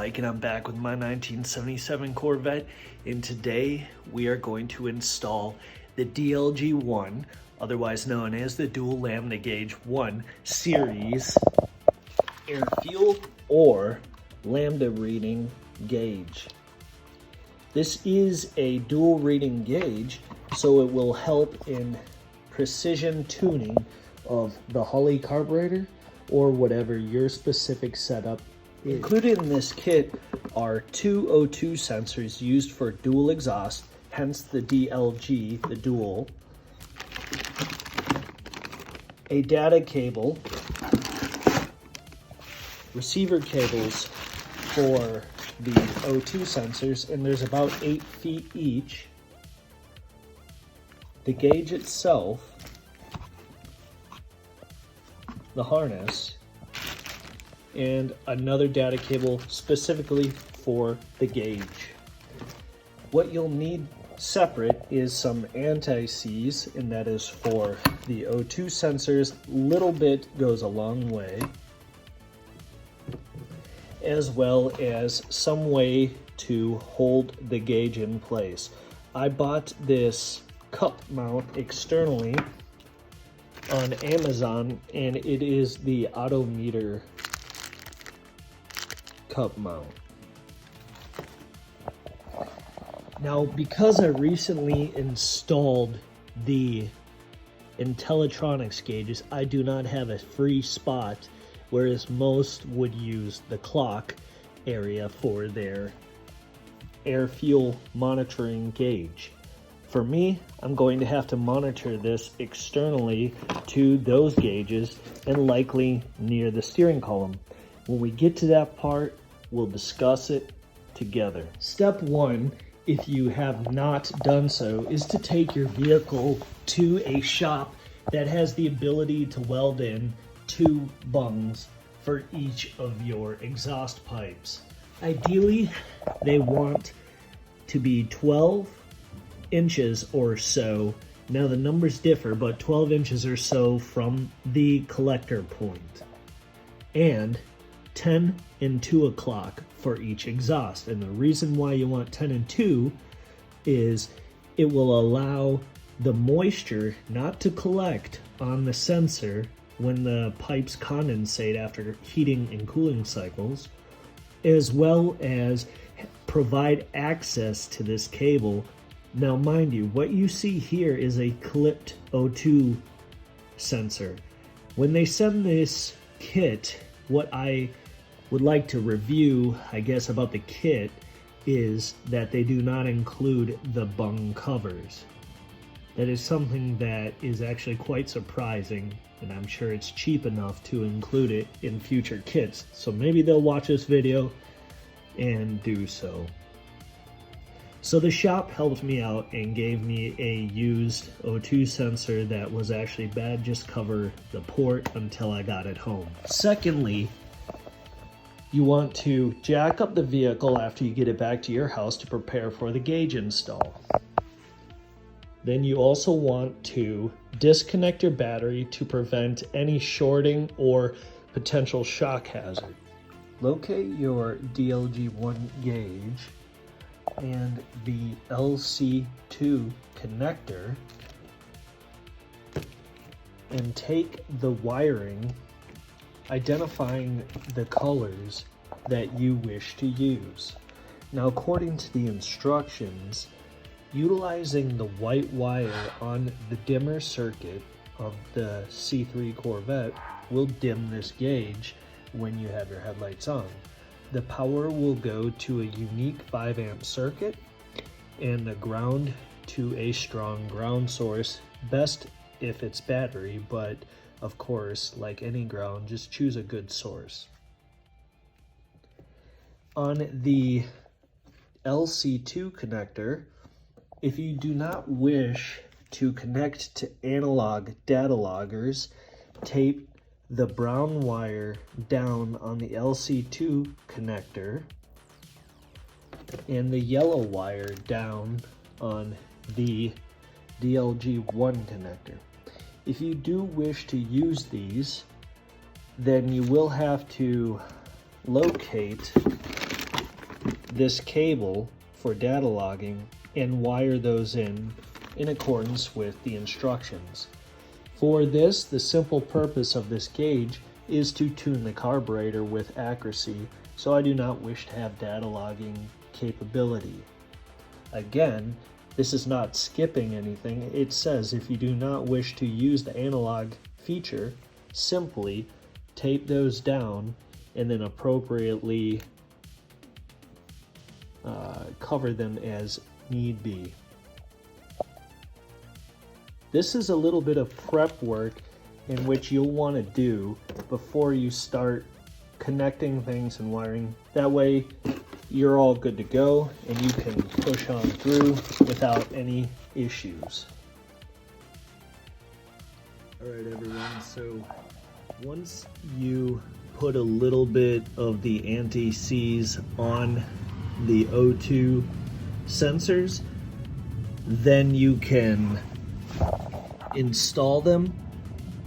Mike and I'm back with my 1977 Corvette, and today we are going to install the DLG-1, otherwise known as the Dual Lambda Gauge 1 Series air fuel or lambda reading gauge. This is a dual reading gauge, so it will help in precision tuning of the Holley carburetor or whatever your specific setup is. Included in this kit are two O2 sensors used for dual exhaust, hence the DLG, the dual, a data cable, receiver cables for the O2 sensors, and there's about 8 feet each, the gauge itself, the harness, and another data cable specifically for the gauge. What you'll need separate is some anti-seize, and that is for the O2 sensors. Little bit goes a long way, as well as some way to hold the gauge in place. I bought this cup mount externally on Amazon, and it is the Autometer cup mount. Now, because I recently installed the IntelliTronics gauges, I do not have a free spot, whereas most would use the clock area for their air fuel monitoring gauge. For me, I'm going to have to monitor this externally to those gauges and likely near the steering column. When we get to that part, we'll discuss it together. Step one, if you have not done so, is to take your vehicle to a shop that has the ability to weld in 2 bungs for each of your exhaust pipes. Ideally, they want to be 12 inches or so. Now the numbers differ, but 12 inches or so from the collector point, and 10 and 2 o'clock for each exhaust. And the reason why you want 10 and 2 is it will allow the moisture not to collect on the sensor when the pipes condensate after heating and cooling cycles, as well as provide access to this cable. Now mind you, what you see here is a clipped O2 sensor. When they send this kit, what I would like to review, I guess, about the kit is that they do not include the bung covers. That is something that is actually quite surprising, and I'm sure it's cheap enough to include it in future kits. So maybe they'll watch this video and do so. So the shop helped me out and gave me a used O2 sensor that was actually bad, just cover the port until I got it home. Secondly, you want to jack up the vehicle after you get it back to your house to prepare for the gauge install. Then you also want to disconnect your battery to prevent any shorting or potential shock hazard. Locate your DLG-1 gauge and the LC2 connector and take the wiring, identifying the colors that you wish to use. Now, according to the instructions, utilizing the white wire on the dimmer circuit of the C3 Corvette will dim this gauge when you have your headlights on. The power will go to a unique 5 amp circuit and the ground to a strong ground source, best if it's battery, but of course, like any ground, just choose a good source. On the LC2 connector, if you do not wish to connect to analog data loggers, tape the brown wire down on the LC2 connector and the yellow wire down on the DLG-1 connector. If you do wish to use these, then you will have to locate this cable for data logging and wire those in accordance with the instructions. For this, the simple purpose of this gauge is to tune the carburetor with accuracy, so I do not wish to have data logging capability. Again, this is not skipping anything. It says if you do not wish to use the analog feature, simply tape those down and then appropriately cover them as need be. This is a little bit of prep work in which you'll want to do before you start connecting things and wiring. That way you're all good to go and you can push on through without any issues. Alright everyone, so once you put a little bit of the anti-seize on the O2 sensors, then you can install them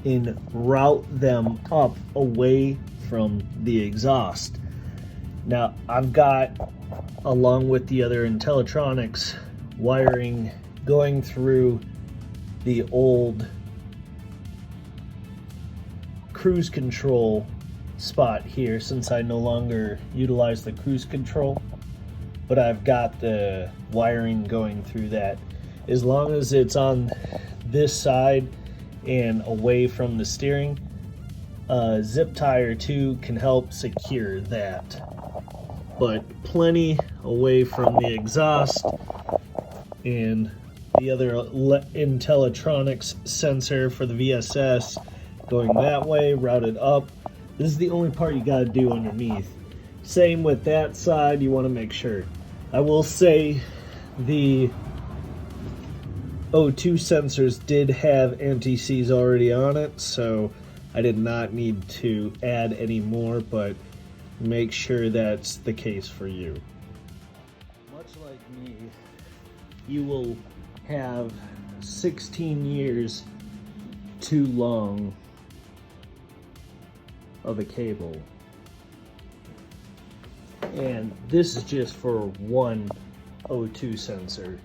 and route them up away from the exhaust. Now I've got, along with the other Intellitronics wiring, going through the old cruise control spot here, since I no longer utilize the cruise control, but I've got the wiring going through that. As long as it's on this side and away from the steering, zip tie or two can help secure that, but plenty away from the exhaust and the other Intellitronics sensor for the VSS going that way, routed up. This is the only part you got to do underneath. Same with that side, you want to make sure. I will say the O2 sensors did have anti-seize already on it, so I did not need to add any more, but make sure that's the case for you. Much like me, you will have 16 years too long of a cable. And this is just for one O2 sensor.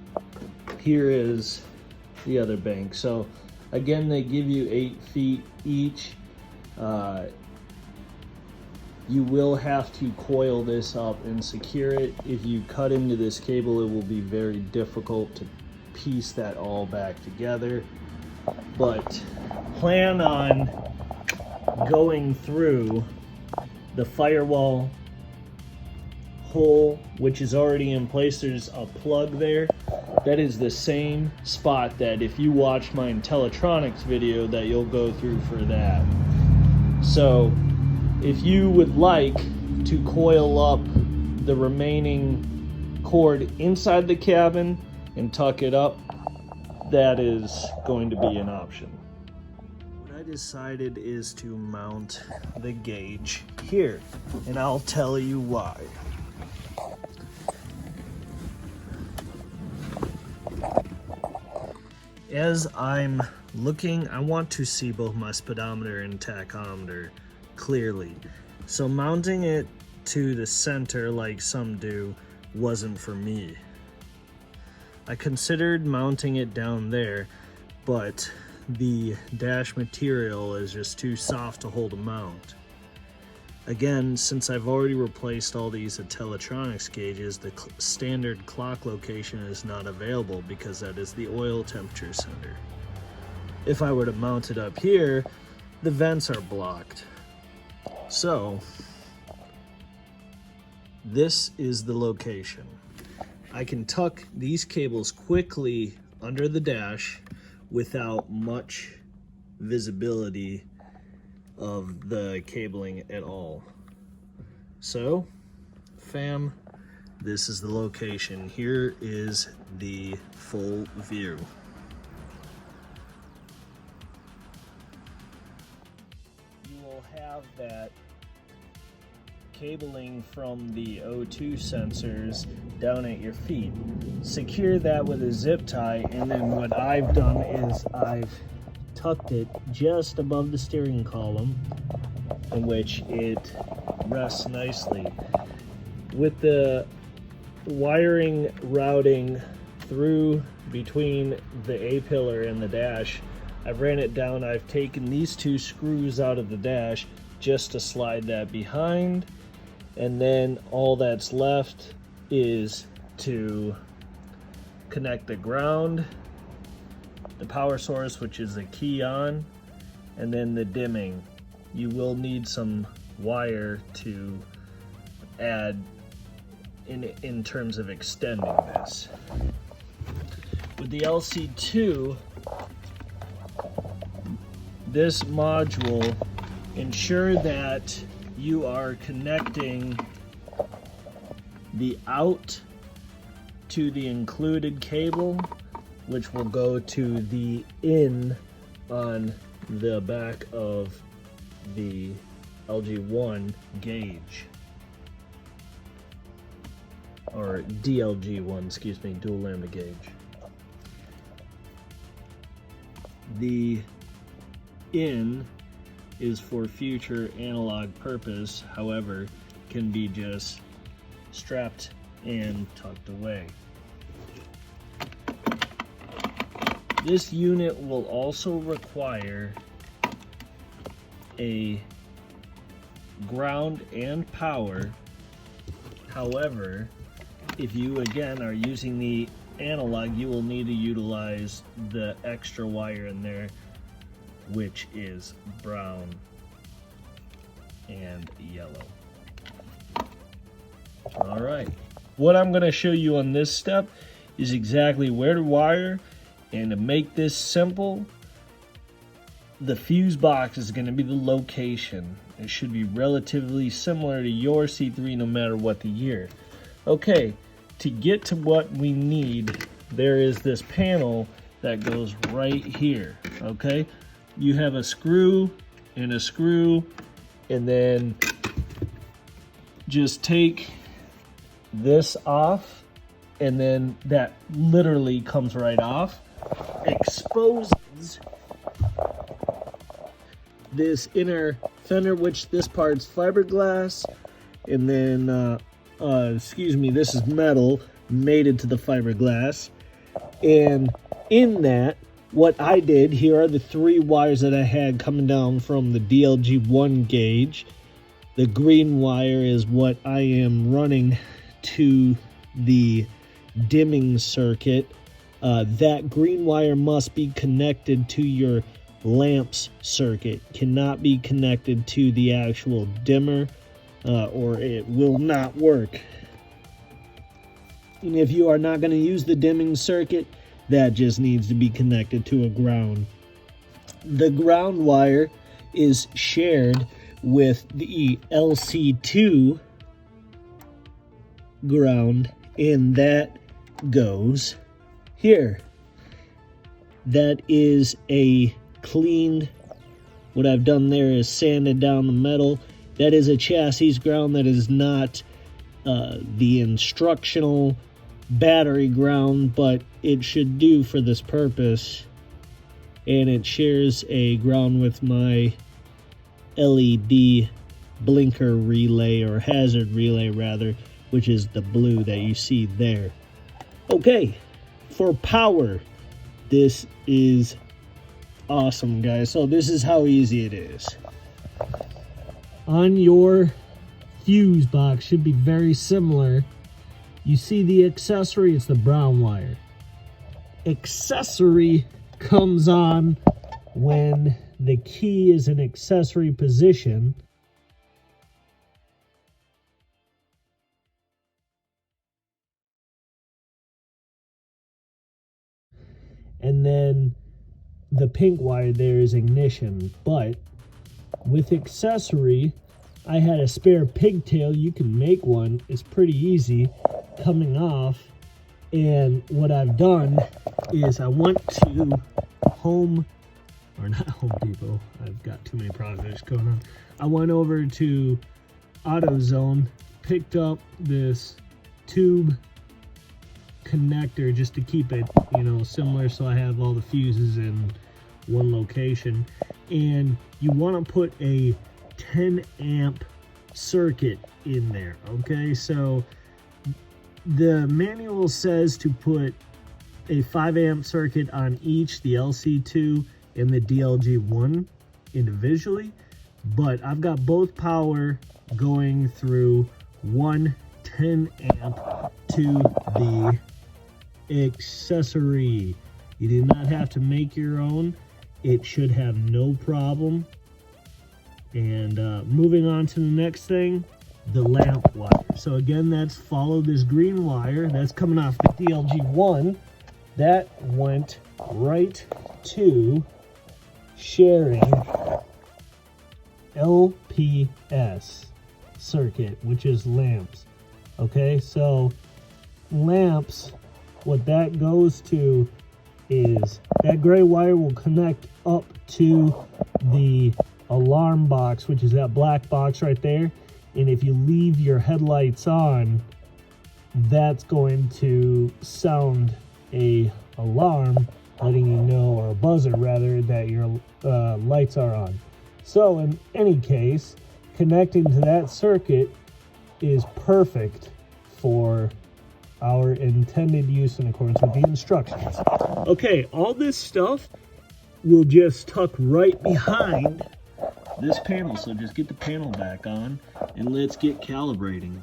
Here is the other bank. So again, they give you 8 feet each. You will have to coil this up and secure it. If you cut into this cable, it will be very difficult to piece that all back together. But plan on going through the firewall hole, which is already in place. There's a plug there. That is the same spot that if you watch my Intellitronics video that you'll go through for that. So if you would like to coil up the remaining cord inside the cabin and tuck it up, that is going to be an option. What I decided is to mount the gauge here, and I'll tell you why. As I'm looking, I want to see both my speedometer and tachometer clearly. So mounting it to the center like some do wasn't for me. I considered mounting it down there, but the dash material is just too soft to hold a mount. Again, since I've already replaced all these Intellitronics gauges, the standard clock location is not available because that is the oil temperature center. If I were to mount it up here, the vents are blocked. So, this is the location. I can tuck these cables quickly under the dash without much visibility of the cabling at all. So, fam, this is the location. Here is the full view. You will have that cabling from the O2 sensors down at your feet. Secure that with a zip tie, and then what I've done is I've tucked it just above the steering column, in which it rests nicely. With the wiring routing through between the A-pillar and the dash. I've ran it down. I've taken these two screws out of the dash just to slide that behind, and then all that's left is to connect the ground, the power source, which is a key on, and then the dimming. You will need some wire to add in terms of extending this. With the LC2, this module, ensure that you are connecting the out to the included cable, which will go to the in on the back of the DLG-1 gauge, or DLG-1, excuse me, dual lambda gauge. The in is for future analog purpose, however, can be just strapped and tucked away. This unit will also require a ground and power. However, if you again are using the analog, you will need to utilize the extra wire in there, which is brown and yellow. All right, what I'm going to show you on this step is exactly where to wire. And to make this simple, the fuse box is going to be the location. It should be relatively similar to your C3 no matter what the year. Okay, to get to what we need, there is this panel that goes right here, okay? You have a screw, and then just take this off, and then that literally comes right off. Exposes this inner fender, which this part's fiberglass, and then excuse me, this is metal mated to the fiberglass. And in that, what I did, here are the 3 wires that I had coming down from the DLG-1 gauge. The green wire is what I am running to the dimming circuit. That green wire must be connected to your lamps circuit, cannot be connected to the actual dimmer, or it will not work. And if you are not going to use the dimming circuit, that just needs to be connected to a ground. The ground wire is shared with the LC2 ground, and that goes here. That is a cleaned, what I've done there is sanded down the metal. That is a chassis ground. That is not the instructional battery ground, but it should do for this purpose. And it shares a ground with my LED blinker relay, or hazard relay rather, which is the blue that you see there. Okay, for power, this is awesome, guys. So this is how easy it is. On your fuse box, should be very similar. You see the accessory, it's the brown wire. Accessory comes on when the key is in accessory position. And then the pink wire there is ignition. But with accessory, I had a spare pigtail. You can make one. It's pretty easy coming off. And what I've done is I went to Home, or not Home Depot. I've got too many projects going on. I went over to AutoZone, picked up this tube connector just to keep it, you know, similar, so I have all the fuses in one location. And you want to put a 10 amp circuit in there, okay? So the manual says to put a 5 amp circuit on each, the LC2 and the DLG-1 individually, but I've got both power going through one 10 amp to the accessory. You do not have to make your own. It should have no problem. And moving on to the next thing, the lamp wire. So again, that's follow this green wire that's coming off the DLG-1. That went right to sharing LPS circuit, which is lamps. Okay, so lamps, what that goes to is that gray wire will connect up to the alarm box, which is that black box right there. And if you leave your headlights on, that's going to sound a alarm letting you know, or a buzzer rather, that your lights are on. So in any case, connecting to that circuit is perfect for our intended use in accordance with the instructions. Okay, all this stuff will just tuck right behind this panel, so just get the panel back on and let's get calibrating.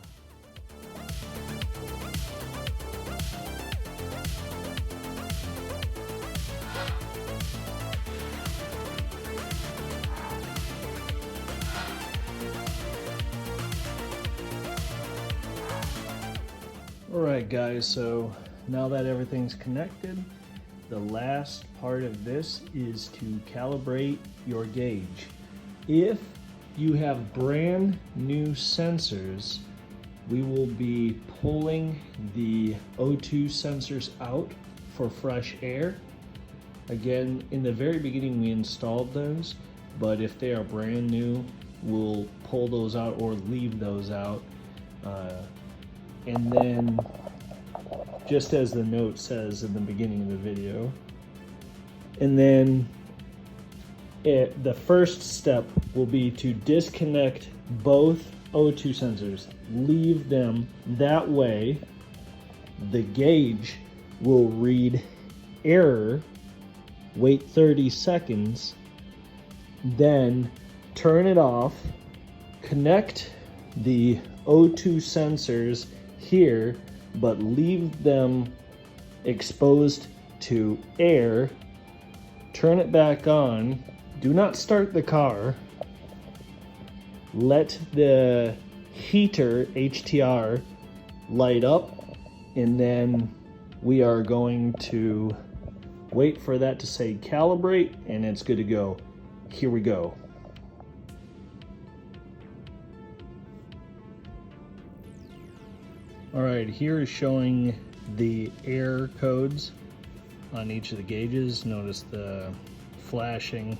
Alright guys, so now that everything's connected, the last part of this is to calibrate your gauge. If you have brand new sensors, we will be pulling the O2 sensors out for fresh air. Again, in the very beginning we installed those, but if they are brand new, we'll pull those out or leave those out. And then, just as the note says in the beginning of the video, and then the first step will be to disconnect both O2 sensors. Leave them that way. The gauge will read error, wait 30 seconds, then turn it off, connect the O2 sensors here, but leave them exposed to air, turn it back on, do not start the car, let the heater HTR light up, and then we are going to wait for that to say calibrate, and it's good to go. Here we go. Alright, here is showing the error codes on each of the gauges. Notice the flashing.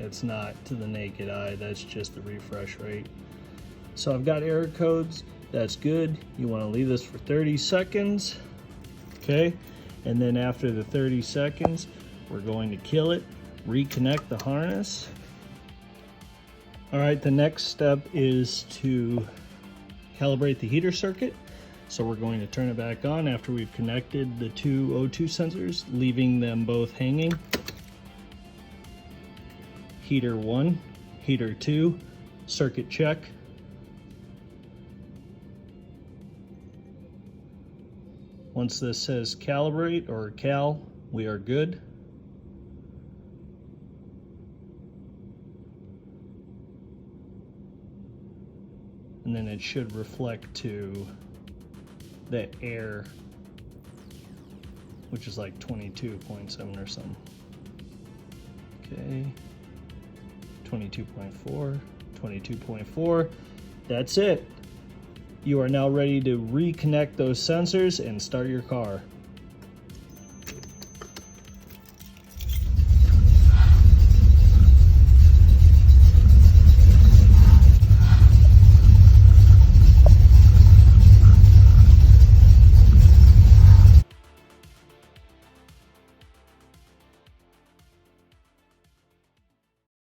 It's not to the naked eye, that's just the refresh rate. So I've got error codes, that's good. You want to leave this for 30 seconds, okay? And then after the 30 seconds, we're going to kill it, reconnect the harness. Alright, the next step is to calibrate the heater circuit. So we're going to turn it back on after we've connected the two O2 sensors, leaving them both hanging. Heater 1, heater 2, circuit check. Once this says calibrate or cal, we are good. And then it should reflect to the air, which is like 22.7 or something. Okay, 22.4, 22.4. That's it. You are now ready to reconnect those sensors and start your car.